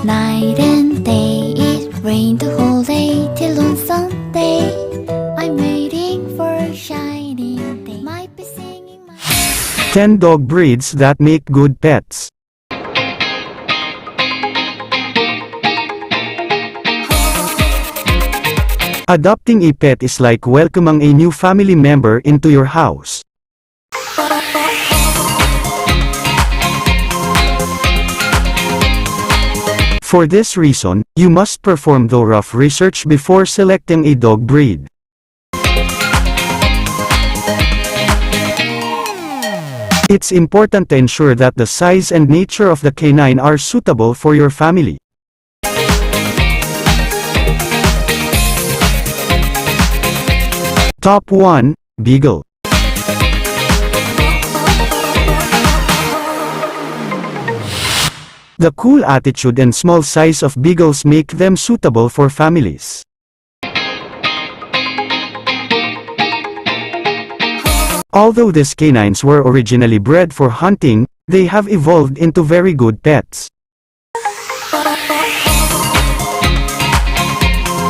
Night and day, it rained the whole day till on Sunday. I'm waiting for a shining day. Might be singing my 10 dog breeds that make good pets. Adopting a pet is like welcoming a new family member into your house. For this reason, you must perform thorough research before selecting a dog breed. It's important to ensure that the size and nature of the canine are suitable for your family. Top 1. Beagle. The cool attitude and small size of beagles make them suitable for families. Although these canines were originally bred for hunting, they have evolved into very good pets.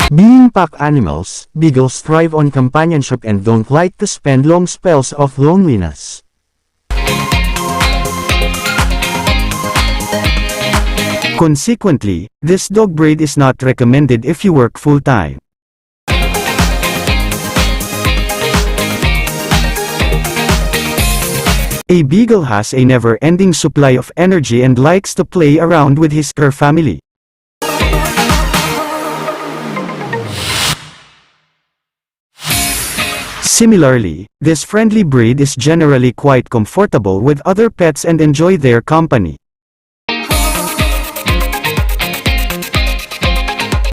Being pack animals, beagles thrive on companionship and don't like to spend long spells of loneliness. Consequently, this dog breed is not recommended if you work full-time. A beagle has a never-ending supply of energy and likes to play around with her family. Similarly, this friendly breed is generally quite comfortable with other pets and enjoy their company.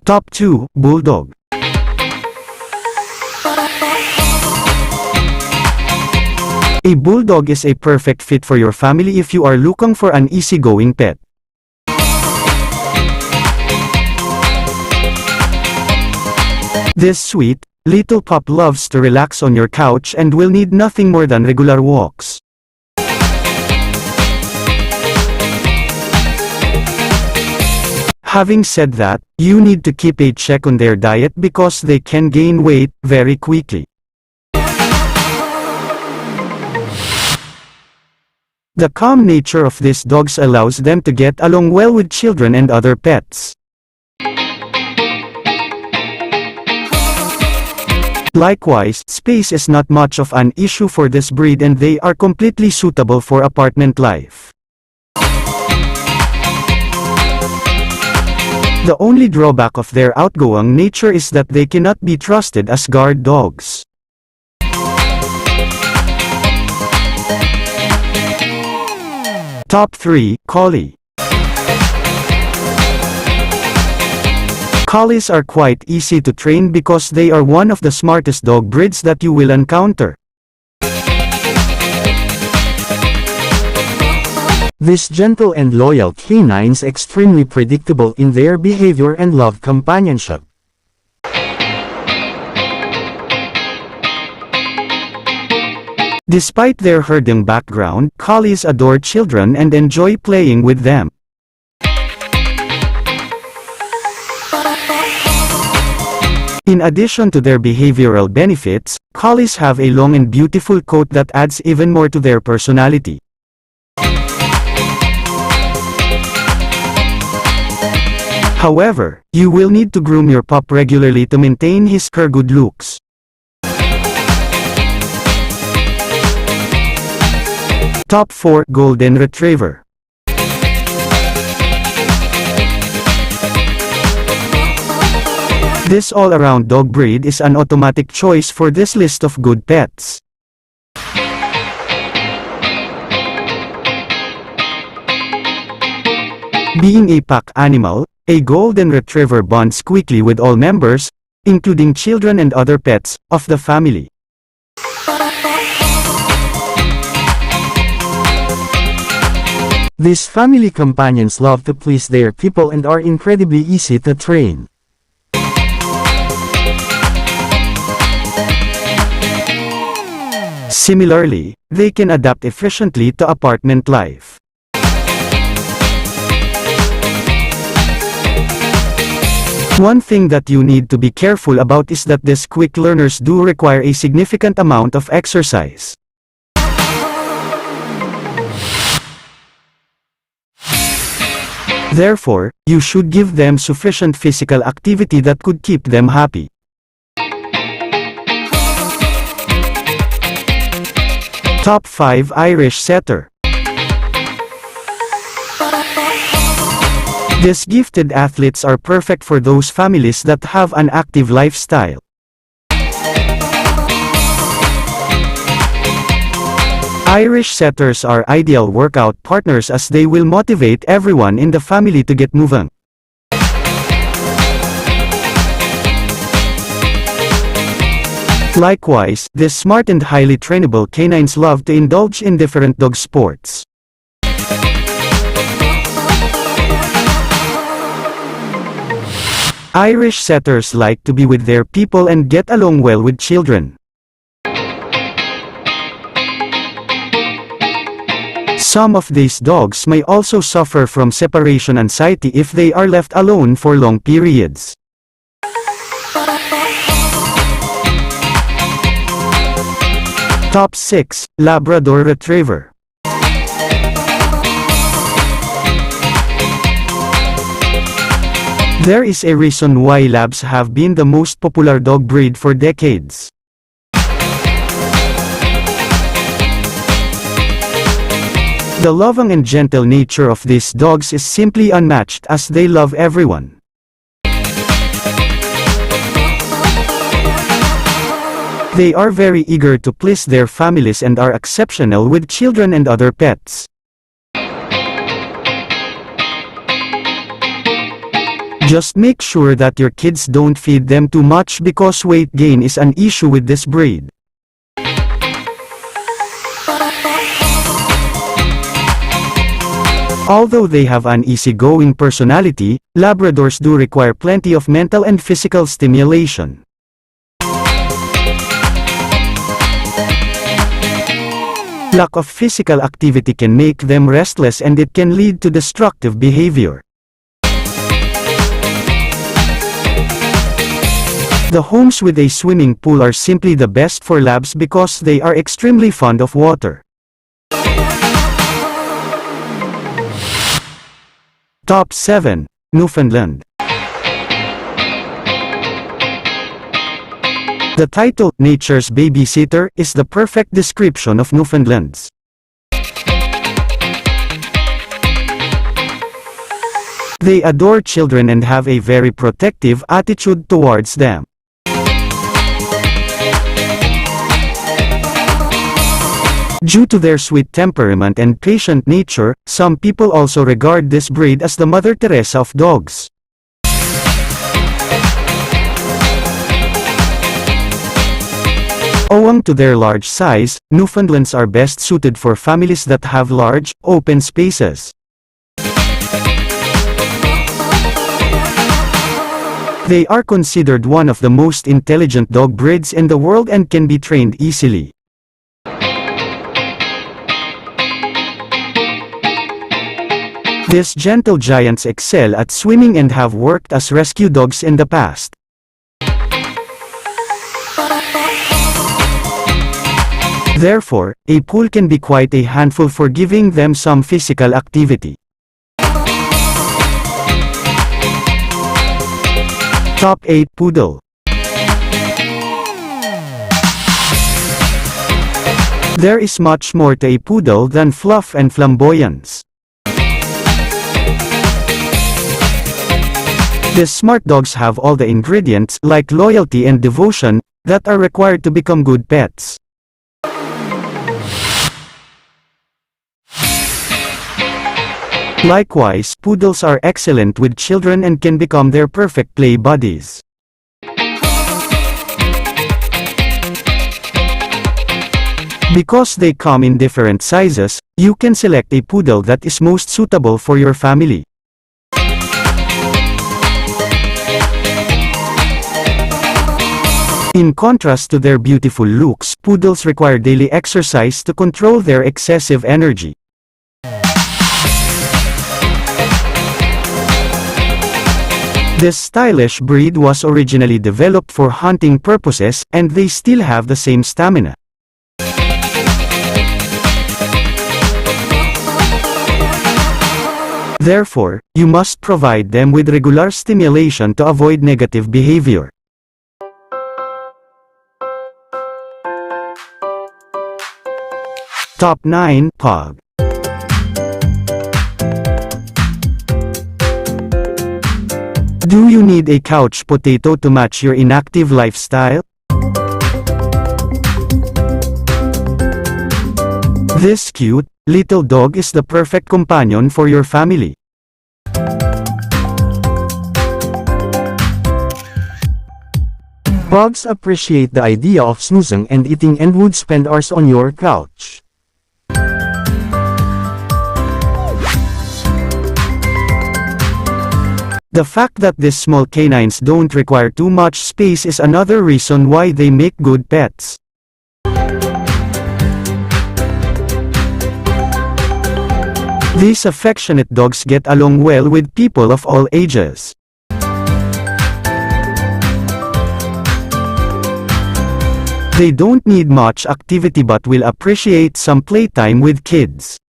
Top 2. Bulldog. A bulldog is a perfect fit for your family if you are looking for an easygoing pet. This sweet, little pup loves to relax on your couch and will need nothing more than regular walks. Having said that, you need to keep a check on their diet because they can gain weight very quickly. The calm nature of these dogs allows them to get along well with children and other pets. Likewise, space is not much of an issue for this breed and they are completely suitable for apartment life. The only drawback of their outgoing nature is that they cannot be trusted as guard dogs. Top 3. Collie. Collies are quite easy to train because they are one of the smartest dog breeds that you will encounter. These gentle and loyal canines extremely predictable in their behavior and love companionship. Despite their herding background, collies adore children and enjoy playing with them. In addition to their behavioral benefits, collies have a long and beautiful coat that adds even more to their personality. However, you will need to groom your pup regularly to maintain her good looks. Top 4. Golden Retriever. This all-around dog breed is an automatic choice for this list of good pets. Being a pack animal, a Golden Retriever bonds quickly with all members, including children and other pets, of the family. These family companions love to please their people and are incredibly easy to train. Similarly, they can adapt efficiently to apartment life. One thing that you need to be careful about is that these quick learners do require a significant amount of exercise. Therefore, you should give them sufficient physical activity that could keep them happy. Top 5 Irish Setter. These gifted athletes are perfect for those families that have an active lifestyle. Irish Setters are ideal workout partners as they will motivate everyone in the family to get moving. Likewise, these smart and highly trainable canines love to indulge in different dog sports. Irish Setters like to be with their people and get along well with children. Some of these dogs may also suffer from separation anxiety if they are left alone for long periods. Top 6 Labrador Retriever. There is a reason why Labs have been the most popular dog breed for decades. The loving and gentle nature of these dogs is simply unmatched as they love everyone. They are very eager to please their families and are exceptional with children and other pets. Just make sure that your kids don't feed them too much because weight gain is an issue with this breed. Although they have an easygoing personality, Labradors do require plenty of mental and physical stimulation. Lack of physical activity can make them restless and it can lead to destructive behavior. The homes with a swimming pool are simply the best for Labs because they are extremely fond of water. Top 7 Newfoundland. The title, Nature's Babysitter, is the perfect description of Newfoundlands. They adore children and have a very protective attitude towards them. Due to their sweet temperament and patient nature, some people also regard this breed as the Mother Teresa of dogs. Owing to their large size, Newfoundlands are best suited for families that have large, open spaces. They are considered one of the most intelligent dog breeds in the world and can be trained easily. These gentle giants excel at swimming and have worked as rescue dogs in the past. Therefore, a pool can be quite a handful for giving them some physical activity. Top 8 Poodle. There is much more to a poodle than fluff and flamboyance. These smart dogs have all the ingredients, like loyalty and devotion, that are required to become good pets. Likewise, poodles are excellent with children and can become their perfect play buddies. Because they come in different sizes, you can select a poodle that is most suitable for your family. In contrast to their beautiful looks, poodles require daily exercise to control their excessive energy. This stylish breed was originally developed for hunting purposes, and they still have the same stamina. Therefore, you must provide them with regular stimulation to avoid negative behavior. Top 9 Pug. Do you need a couch potato to match your inactive lifestyle? This cute, little dog is the perfect companion for your family. Pugs appreciate the idea of snoozing and eating and would spend hours on your couch. The fact that these small canines don't require too much space is another reason why they make good pets. These affectionate dogs get along well with people of all ages. They don't need much activity but will appreciate some playtime with kids.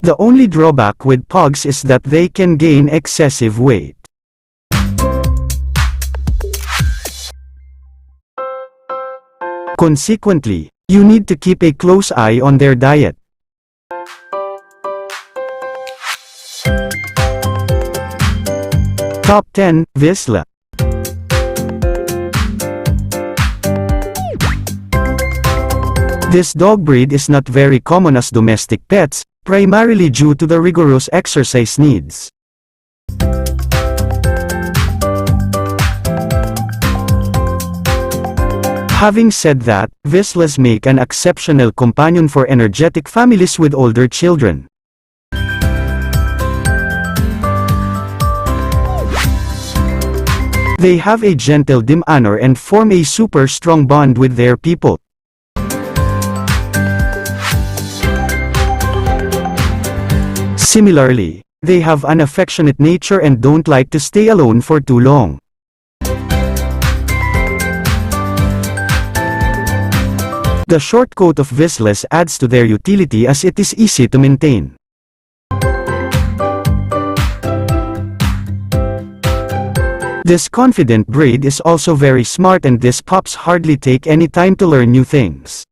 The only drawback with pugs is that they can gain excessive weight. Consequently, you need to keep a close eye on their diet. Top 10 Vizsla. This dog breed is not very common as domestic pets, primarily due to the rigorous exercise needs. Having said that, Vizslas make an exceptional companion for energetic families with older children. They have a gentle demeanor and form a super strong bond with their people. Similarly, they have an affectionate nature and don't like to stay alone for too long. The short coat of Vizslas adds to their utility as it is easy to maintain. This confident breed is also very smart and these pups hardly take any time to learn new things.